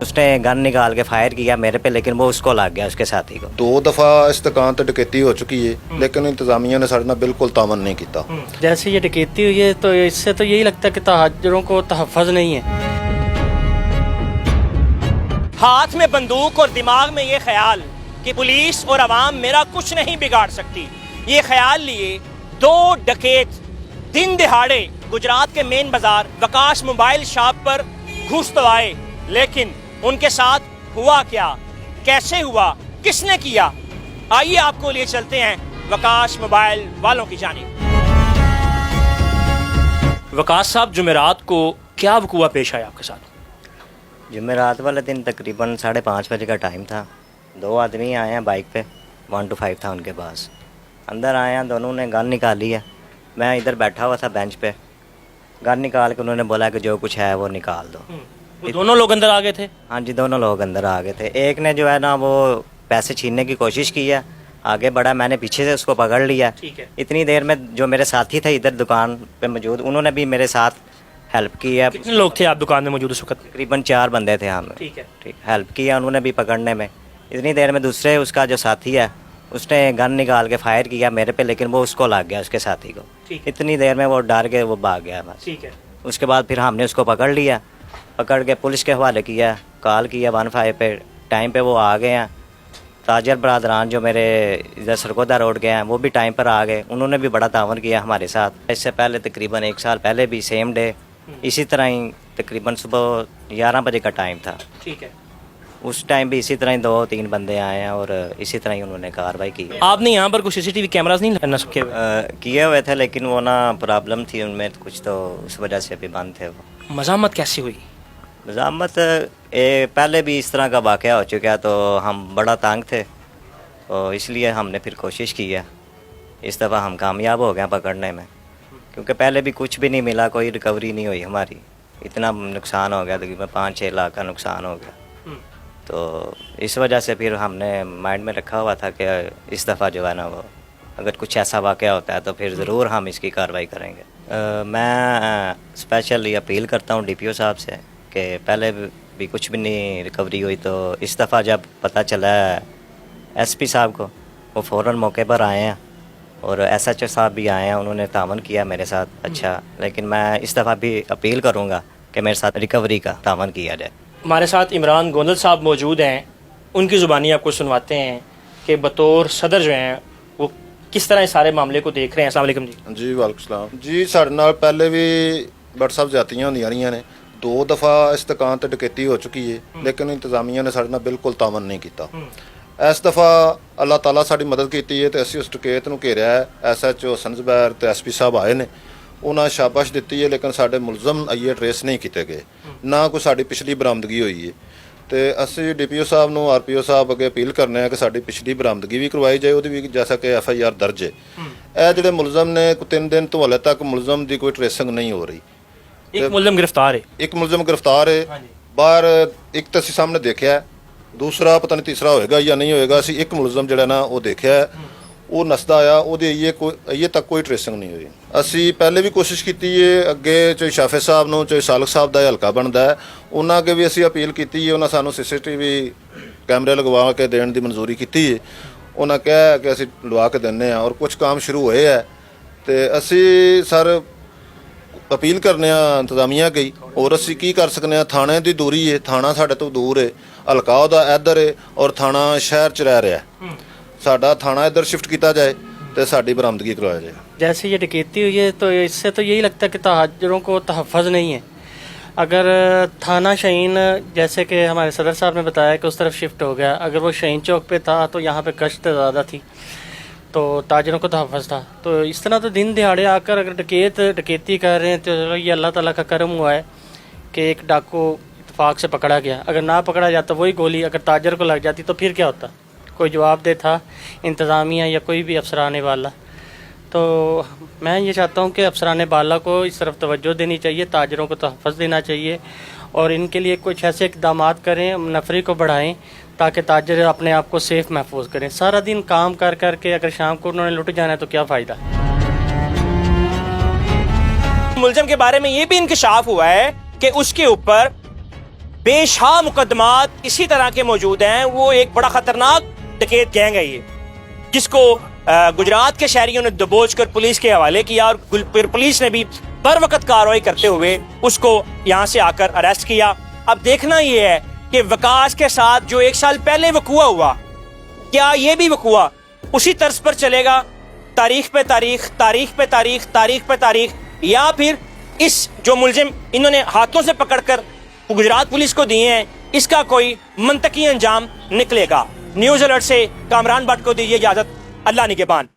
उसने गन निकाल के फायर किया मेरे पे, लेकिन वो उसको लग गया, उसके साथी को। 2 दफ़ा इस दुकान ते डकैती हो चुकी है, लेकिन इंतजामिया ने साढ़े नाल बिल्कुल तावन नहीं किया। जैसे ये डकैती हुई है तो इससे तो यही लगता है कि तहाजरों को तहफ़्फ़ुज़ नहीं है। हाथ में बंदूक और दिमाग में ये ख्याल कि पुलिस और अवाम मेरा कुछ नहीं बिगाड़ सकती, ये ख्याल लिए 2 डकैत दिन दिहाड़े गुजरात के मेन बाजार वकाश मोबाइल शॉप पर घुस तो आए, लेकिन उनके साथ हुआ क्या, कैसे हुआ, किसने किया? आइए आपको लिए चलते हैं वकाश मोबाइल वालों की जानिब। वकाश साहब, जुमेरात को क्या वक़ुआ पेश आया आपके साथ? जुमेरात वाले दिन तकरीबन 5:30 बजे का टाइम था। 2 आदमी आए हैं बाइक पे, 1 to 5 था उनके पास। अंदर आए हैं, दोनों ने गन निकाली है। मैं इधर बैठा हुआ था बेंच पे, गन निकाल के उन्होंने बोला कि जो कुछ है वो निकाल दो। वो दोनों लोग अंदर आ गए थे? हाँ जी, दोनों लोग अंदर आ गए थे। एक ने जो है ना वो पैसे छीनने की कोशिश की है, आगे बढ़ा, मैंने पीछे से उसको पकड़ लिया। ठीक है। इतनी देर में जो मेरे साथी थे इधर दुकान पे मौजूद, उन्होंने भी मेरे साथ हेल्प की है। कितने लोग थे आप दुकान में मौजूद उस वक्त? तकरीबन 4 बंदे थे हम। ठीक है। ठीक, हेल्प किया उन्होंने भी पकड़ने में। इतनी देर में दूसरे उसका जो साथी है उसने गन निकाल के फायर किया मेरे पे, लेकिन वो उसको लग गया, उसके साथी को। ठीक। इतनी देर में वो डर के वो भाग गया बस। ठीक है। उसके बाद फिर हमने उसको पकड़ लिया, पकड़ के पुलिस के हवाले किया, कॉल किया 15 पे। टाइम पे वो आ गए हैं। ताजर बरादरान जो मेरे इधर सरगोदा रोड के हैं वो भी टाइम पर आ गए, उन्होंने भी बड़ा तावन किया हमारे साथ। इससे पहले तकरीबन 1 साल पहले भी सेम डे इसी तरह ही तकरीबन सुबह 11 बजे का टाइम था। ठीक है। उस टाइम भी इसी तरह ही 2-3 बंदे आए हैं और इसी तरह ही उन्होंने कार्रवाई की। आपने यहाँ पर कुछ सीसीटीवी कैमरास नहीं लगना सबके? किए हुए थे, लेकिन वो ना प्रॉब्लम थी उनमें कुछ, तो उस वजह से अभी बंद थे वो। मज़ामत कैसे हुई? मज़ामत पहले भी इस तरह का वाक़या हो चुका, तो हम बड़ा तंग थे, तो इसलिए हमने फिर कोशिश की है। इस दफ़ा हम कामयाब हो गए पकड़ने में, क्योंकि पहले भी कुछ भी नहीं मिला, कोई रिकवरी नहीं हुई हमारी। इतना नुकसान हो गया, तकरीबन 5-6 लाख का नुकसान हो गया। तो इस वजह से फिर हमने माइंड में रखा हुआ था कि इस दफ़ा जो है ना वो अगर कुछ ऐसा वाक़या होता है तो फिर ज़रूर हम इसकी कार्रवाई करेंगे। मैं स्पेशली अपील करता हूँ DPO साहब से कि पहले भी कुछ भी नहीं रिकवरी हुई, तो इस दफ़ा जब पता चला SP साहब को, वो फ़ौरन मौके पर आए हैं और SHO साहब भी आए हैं, उन्होंने तावन किया मेरे साथ अच्छा। लेकिन मैं इस दफ़ा भी अपील करूँगा कि मेरे साथ रिकवरी का तावन किया जाए। हमारे साथ इमरान गोंदल साहब मौजूद हैं, उनकी ज़ुबानी आपको सुनवाते हैं कि बतौर सदर जो हैं वो किस तरह इस सारे मामले को देख रहे हैं। अस्सलाम वालेकुम जी। जी वालेकुम सलाम जी। साढ़े नाल पहले भी बट सब जातियां होंदियां रहियां ने। 2 दफ़ा इस दुकान ते डकैती हो चुकी है, लेकिन इंतजामिया ने साढ़े नाल बिल्कुल तावन नहीं किया। इस दफ़ा अल्लाह ताला साड़ी मदद की है, तो असीं उस डकैत नूं घेरिया है। SHO हसन ज़ुबैर ते SP साहब आए ने, उन्हें शाबाश दी है, लेकिन साढ़े मुलजम आइए ट्रेस नहीं किए गए, ना कोई साड़ी पिछली बरामदगी हुई है। तो असी DPO साहब नूं RPO साहब अगे अपील करने हैं कि साड़ी पिछली बरामदगी भी करवाई जाए, वो भी जैसा कि FIR दर्ज है। यह जोड़े मुलजम ने 3 दिन तो हाले तक मुलजम की कोई ट्रेसिंग नहीं हो रही। एक मुलजम गिरफ्तार है? एक मुलजम गिरफ्तार है बाहर, एक तो असीं सामने देखा है, दूसरा पता नहीं तीसरा होएगा या नहीं होएगा। असीं एक मुलजम जोड़ा ना वो देखा है, वो नसदा आया, वो अजे तक कोई ट्रेसिंग नहीं हुई। असी पहले भी कोशिश की है, अगे चाहे शाफे साहब नूं चाहे सालक साहब का हल्का बनता है, उन्होंने अगे भी असी अपील की है। उन्होंने सानू CCTV कैमरे लगवा के देने की मंजूरी की है। उन्होंने कहा कि असी लवा के देने और कुछ काम शुरू होए है। तो असी सर अपील करने इंतजामिया गई, और असी की कर सकते हैं। थाने की दूरी है, थाना साढ़े तो दूर है, हल्का उहदा इधर है और थाना शहर च रह रहा है। साडा थाना इधर शिफ्ट किया जाए तो साड़ी बरामदगी करवाया जाए। जैसे ये डकैती हुई है तो इससे तो यही लगता है कि तहाजरों को तहफ़्फ़ुज़ नहीं है। अगर थाना शहीन, जैसे कि हमारे सदर साहब ने बताया कि उस तरफ शिफ्ट हो गया, अगर वो शहीन चौक पे था तो यहाँ पे गश्त ज़्यादा थी, तो ताजरों को तहफ़्फ़ुज़ था। तो इस तरह तो दिन दिहाड़े आकर अगर डकैती कर रहे हैं तो चलो ये अल्लाह ताला का करम हुआ है कि एक डाकू इत्तेफाक से पकड़ा गया। अगर ना पकड़ा जाता वही गोली अगर ताजर को लग जाती तो फिर क्या होता? कोई जवाबदेह था इंतज़ामिया या कोई भी अफसरान वाला? तो मैं ये चाहता हूँ कि अफसरान बाला को इस तरफ तवज्जो देनी चाहिए, ताजरों को तहफ़्फ़ुज़ देना चाहिए और इनके लिए कुछ ऐसे इक़दाम करें, नफरी को बढ़ाएं ताकि ताजर अपने आप को सेफ महफूज करें। सारा दिन काम कर कर के अगर शाम को उन्होंने लुट जाना है तो क्या फ़ायदा। मुलजम के बारे में ये भी इंकशाफ हुआ है कि उसके ऊपर बेशहा मुकदमात इसी तरह के मौजूद हैं। वो एक बड़ा खतरनाक डकैत गैंग है ये, जिसको गुजरात के शहरियों ने दबोच कर पुलिस के हवाले किया और फिर पुलिस ने भी बर वक्त कार्रवाई करते हुए उसको यहाँ से आकर अरेस्ट किया। अब देखना ये है कि विकास के साथ जो 1 साल पहले वकुआ हुआ, क्या ये भी वकुआ उसी तर्ज पर चलेगा, तारीख पे तारीख, तारीख पे तारीख, तारीख पे तारीख, या फिर इस जो मुलजिम इन्होंने हाथों से पकड़कर गुजरात पुलिस को दिए हैं, इसका कोई मंतकी अंजाम निकलेगा। न्यूज़ अलर्ट से कामरान भट्ट को दीजिए इजाजत। अल्लाह निगहबान।